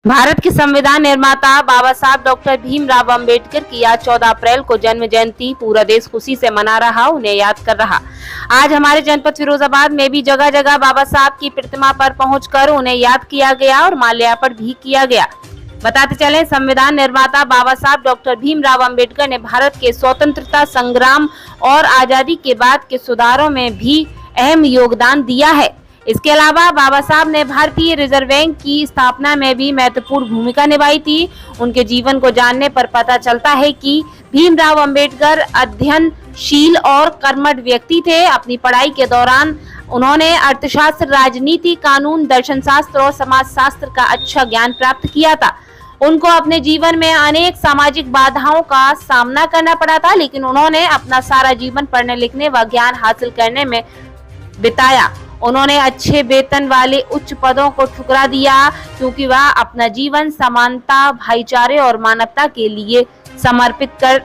भारत के संविधान निर्माता बाबा साहब डॉक्टर भीमराव अंबेडकर की आज 14 अप्रैल को जन्म जयंती पूरा देश खुशी से मना रहा, उन्हें याद कर रहा। आज हमारे जनपद फिरोजाबाद में भी जगह जगह बाबा साहब की प्रतिमा पर पहुंचकर उन्हें याद किया गया और माल्यार्पण भी किया गया। बताते चले, संविधान निर्माता बाबा साहब डॉक्टर भीमराव अंबेडकर ने भारत के स्वतंत्रता संग्राम और आजादी के बाद के सुधारों में भी अहम योगदान दिया है। इसके अलावा बाबा साहब ने भारतीय रिजर्व बैंक की स्थापना में भी महत्वपूर्ण भूमिका निभाई थी। उनके जीवन को जानने पर पता चलता है कि भीमराव अंबेडकर अध्ययनशील और कर्मठ व्यक्ति थे। अपनी पढ़ाई के दौरान उन्होंने अर्थशास्त्र, राजनीति, कानून, दर्शन शास्त्र और समाज शास्त्र का अच्छा ज्ञान प्राप्त किया था। उनको अपने जीवन में अनेक सामाजिक बाधाओं का सामना करना पड़ा था, लेकिन उन्होंने अपना सारा जीवन पढ़ने लिखने व ज्ञान हासिल करने में बिताया। उन्होंने अच्छे वेतन वाले उच्च पदों को ठुकरा दिया क्योंकि वह अपना जीवन समानता, भाईचारे और मानवता के लिए समर्पित कर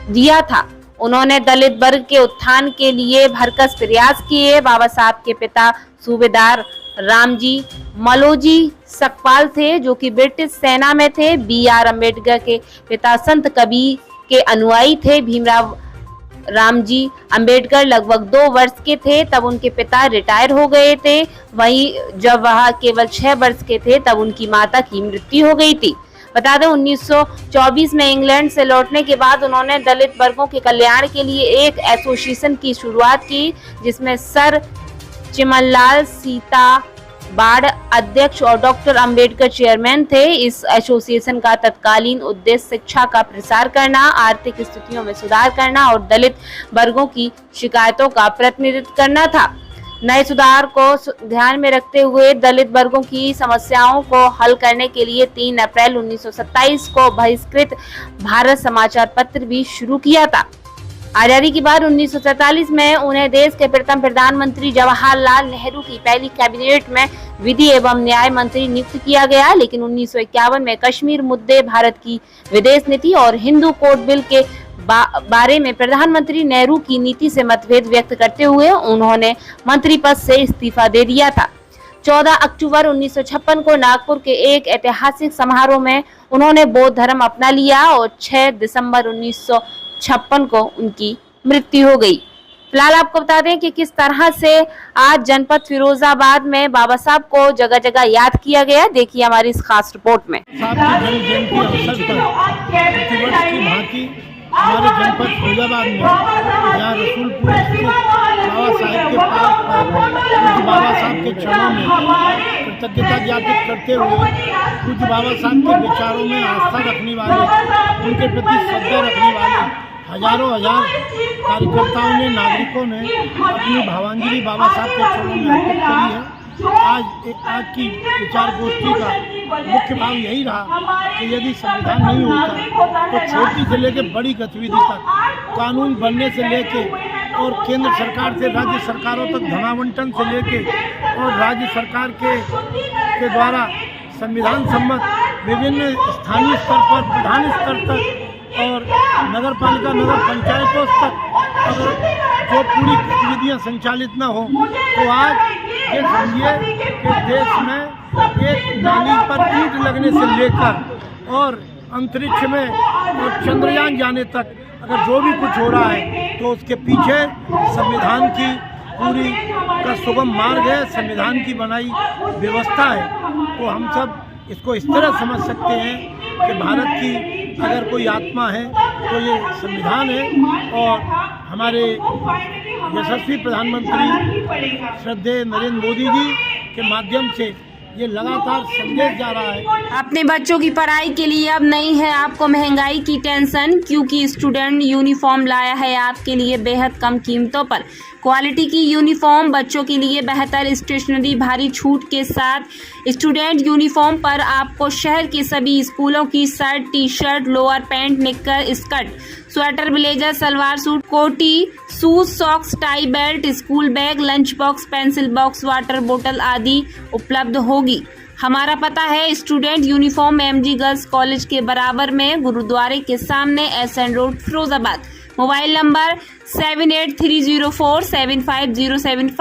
दिया था। उन्होंने दलित वर्ग के उत्थान के लिए भरसक प्रयास किए। बाबा साहब के पिता सूबेदार रामजी मलोजी सकपाल थे, जो कि ब्रिटिश सेना में थे। B.R. अम्बेडकर के पिता संत कबीर के अनुयायी थे। भीमराव रामजी अंबेडकर लगभग 2 वर्ष के थे तब उनके पिता रिटायर हो गए थे। वहीं जब वह केवल 6 वर्ष के थे तब उनकी माता की मृत्यु हो गई थी। बता दें, 1924 में इंग्लैंड से लौटने के बाद उन्होंने दलित वर्गों के कल्याण के लिए एक एसोसिएशन की शुरुआत की, जिसमें सर चिमनलाल सीता बाड़ अध्यक्ष और डॉक्टर अंबेडकर चेयरमैन थे। इस एसोसिएशन का तत्कालीन उद्देश्य शिक्षा का प्रसार करना, आर्थिक स्थितियों में सुधार करना और दलित वर्गों की शिकायतों का प्रतिनिधित्व करना था। नए सुधार को ध्यान में रखते हुए दलित वर्गों की समस्याओं को हल करने के लिए 3 अप्रैल 1927 को बहिष्कृत भारत समाचार पत्र भी शुरू किया था। आजादी के बाद 1947 में उन्हें देश के प्रथम प्रधानमंत्री जवाहरलाल नेहरू की पहली कैबिनेट में विधि एवं न्याय मंत्री नियुक्त किया गया, लेकिन 1951 में कश्मीर मुद्दे, भारत की विदेश नीति और हिंदू कोड बिल के बारे में प्रधानमंत्री नेहरू की नीति से मतभेद व्यक्त करते हुए उन्होंने मंत्री पद से इस्तीफा दे दिया था। 14 अक्टूबर 1956 को नागपुर के एक ऐतिहासिक समारोह में उन्होंने बौद्ध धर्म अपना लिया और 6 दिसंबर 1956 को उनकी मृत्यु हो गई। फिलहाल आपको बता दें कि किस तरह से आज जनपद फिरोजाबाद में बाबा साहब को जगह जगह याद किया गया। देखिए हमारी इस खास रिपोर्ट में। हमारे जनपद फिरोजाबाद में यहाँ रसूलपुर स्थित बाबा साहब के पार्क पर बाबा साहब के चरणों में कृतज्ञता ज्ञापित करते हुए कुछ बाबा साहब के विचारों में आस्था रखने वाले, उनके प्रति श्रद्धा रखने वाले हजारों कार्यकर्ताओं ने, नागरिकों ने अपनी भावांजलि बाबा साहब के चरणों में अर्पित करी है। आज की विचार गोष्ठी का मुख्य भाव यही रहा कि यदि संविधान नहीं होता तो छोटी से लेकर बड़ी गतिविधि तक, कानून बनने से लेके और केंद्र सरकार से राज्य सरकारों तक धनावंटन से लेके और राज्य सरकार के द्वारा संविधान सम्मत विभिन्न स्थानीय स्तर पर, प्रधान स्तर तक और नगर पालिका, नगर पंचायतों तक अगर जो पूरी गतिविधियाँ संचालित न हो तो आज ये समझिए कि देश में एक नाली पर ईंट लगने से लेकर और अंतरिक्ष में और चंद्रयान जाने तक अगर जो भी कुछ हो रहा है तो उसके पीछे संविधान की पूरी का सुगम मार्ग है, संविधान की बनाई व्यवस्था है। तो हम सब इसको इस तरह समझ सकते हैं कि भारत की अगर कोई आत्मा है तो ये संविधान है और हमारे यशस्वी प्रधानमंत्री श्रद्धेय नरेंद्र मोदी जी के माध्यम से ये लगातार संदेश जा रहा है। अपने बच्चों की पढ़ाई के लिए अब नहीं है आपको महंगाई की टेंशन, क्योंकि स्टूडेंट यूनिफॉर्म लाया है आपके लिए बेहद कम कीमतों पर। क्वालिटी की यूनिफॉर्म, बच्चों के लिए बेहतर स्टेशनरी, भारी छूट के साथ स्टूडेंट यूनिफॉर्म पर आपको शहर के सभी स्कूलों की shirt, T shirt, lower pant, knicker, skirt, sweater, blazer, salwar suit, कोटी, shoes, socks, tie, belt, school bag, lunch box, pencil box, water बोतल आदि उपलब्ध होगी। हमारा पता है student uniform MG girls college के बराबर में, गुरुद्वारे के सामने, SN road, Firozabad. Mobile number 7830475075।